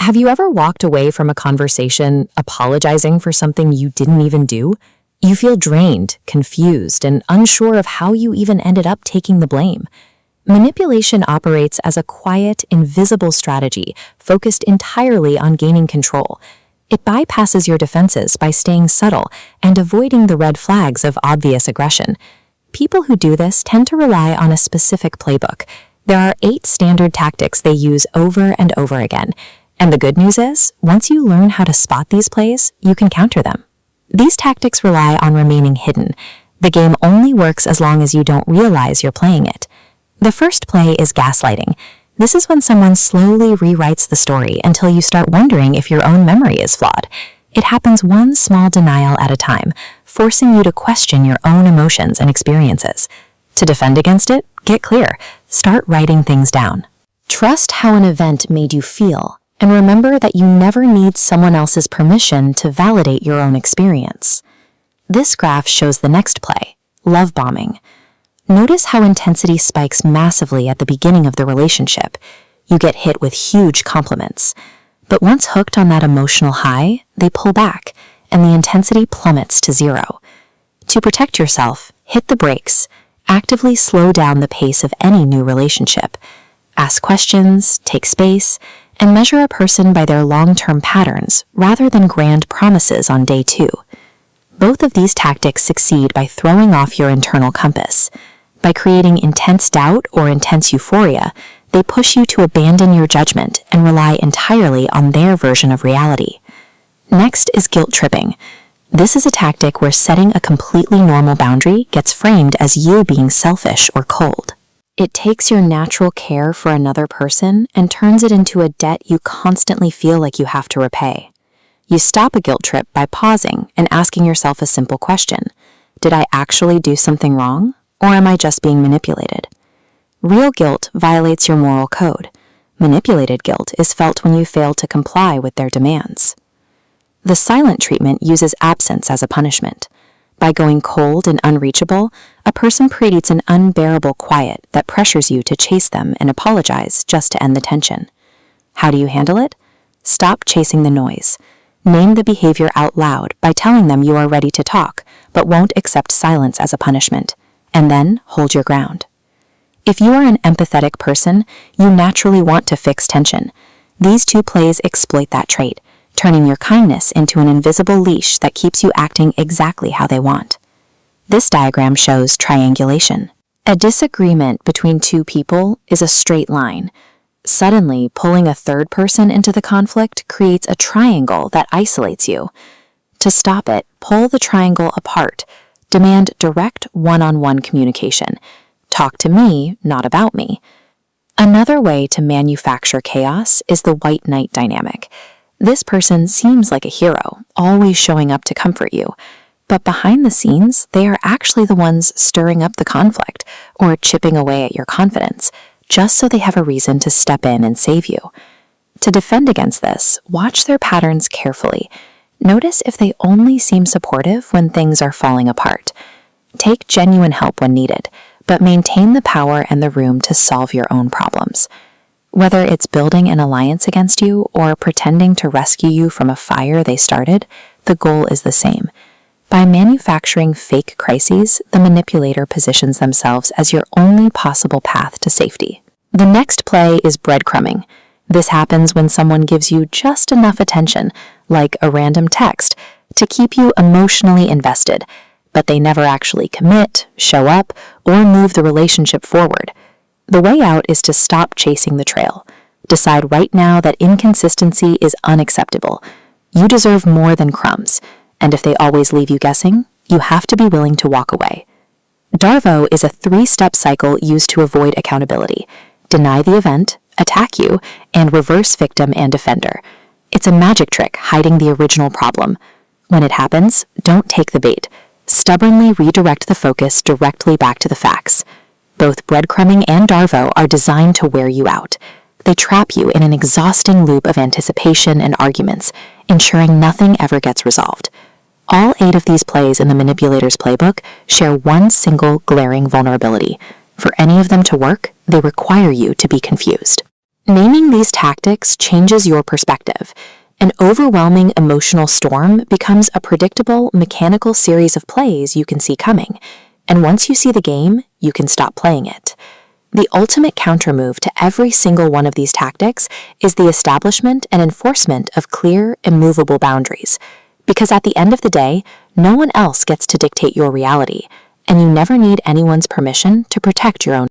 Have you ever walked away from a conversation apologizing for something you didn't even do? You feel drained, confused, and unsure of how you even ended up taking the blame. Manipulation operates as a quiet, invisible strategy focused entirely on gaining control. It bypasses your defenses by staying subtle and avoiding the red flags of obvious aggression. People who do this tend to rely on a specific playbook. There are 8 standard tactics they use over and over again. And the good news is, once you learn how to spot these plays, you can counter them. These tactics rely on remaining hidden. The game only works as long as you don't realize you're playing it. The first play is gaslighting. This is when someone slowly rewrites the story until you start wondering if your own memory is flawed. It happens one small denial at a time, forcing you to question your own emotions and experiences. To defend against it, get clear. Start writing things down. Trust how an event made you feel. And remember that you never need someone else's permission to validate your own experience. This graph shows the next play, love bombing. Notice how intensity spikes massively at the beginning of the relationship. You get hit with huge compliments. But once hooked on that emotional high, they pull back, and the intensity plummets to 0. To protect yourself, hit the brakes. Actively slow down the pace of any new relationship. Ask questions, take space, and measure a person by their long-term patterns rather than grand promises on day 2. Both of these tactics succeed by throwing off your internal compass. By creating intense doubt or intense euphoria, they push you to abandon your judgment and rely entirely on their version of reality. Next is guilt tripping. This is a tactic where setting a completely normal boundary gets framed as you being selfish or cold. It takes your natural care for another person and turns it into a debt you constantly feel like you have to repay. You stop a guilt trip by pausing and asking yourself a simple question. Did I actually do something wrong, or am I just being manipulated? Real guilt violates your moral code. Manipulated guilt is felt when you fail to comply with their demands. The silent treatment uses absence as a punishment. By going cold and unreachable, a person creates an unbearable quiet that pressures you to chase them and apologize just to end the tension. How do you handle it? Stop chasing the noise. Name the behavior out loud by telling them you are ready to talk, but won't accept silence as a punishment, and then hold your ground. If you are an empathetic person, you naturally want to fix tension. These 2 plays exploit that trait, turning your kindness into an invisible leash that keeps you acting exactly how they want. This diagram shows triangulation. A disagreement between 2 people is a straight line. Suddenly, pulling a third person into the conflict creates a triangle that isolates you. To stop it, pull the triangle apart. Demand direct one-on-one communication. Talk to me, not about me. Another way to manufacture chaos is the white knight dynamic. This person seems like a hero, always showing up to comfort you. But behind the scenes, they are actually the ones stirring up the conflict or chipping away at your confidence, just so they have a reason to step in and save you. To defend against this, watch their patterns carefully. Notice if they only seem supportive when things are falling apart. Take genuine help when needed, but maintain the power and the room to solve your own problems. Whether it's building an alliance against you or pretending to rescue you from a fire they started, the goal is the same. By manufacturing fake crises, the manipulator positions themselves as your only possible path to safety. The next play is breadcrumbing. This happens when someone gives you just enough attention, like a random text, to keep you emotionally invested, but they never actually commit, show up, or move the relationship forward. The way out is to stop chasing the trail. Decide right now that inconsistency is unacceptable. You deserve more than crumbs, and if they always leave you guessing, you have to be willing to walk away. Darvo is a 3-step cycle used to avoid accountability. Deny the event, attack you, and reverse victim and defender. It's a magic trick hiding the original problem. When it happens, don't take the bait. Stubbornly redirect the focus directly back to the facts. Both breadcrumbing and Darvo are designed to wear you out. They trap you in an exhausting loop of anticipation and arguments, ensuring nothing ever gets resolved. All 8 of these plays in the manipulator's playbook share one single glaring vulnerability. For any of them to work, they require you to be confused. Naming these tactics changes your perspective. An overwhelming emotional storm becomes a predictable, mechanical series of plays you can see coming, and once you see the game, you can stop playing it. The ultimate countermove to every single one of these tactics is the establishment and enforcement of clear, immovable boundaries. Because at the end of the day, no one else gets to dictate your reality, and you never need anyone's permission to protect your own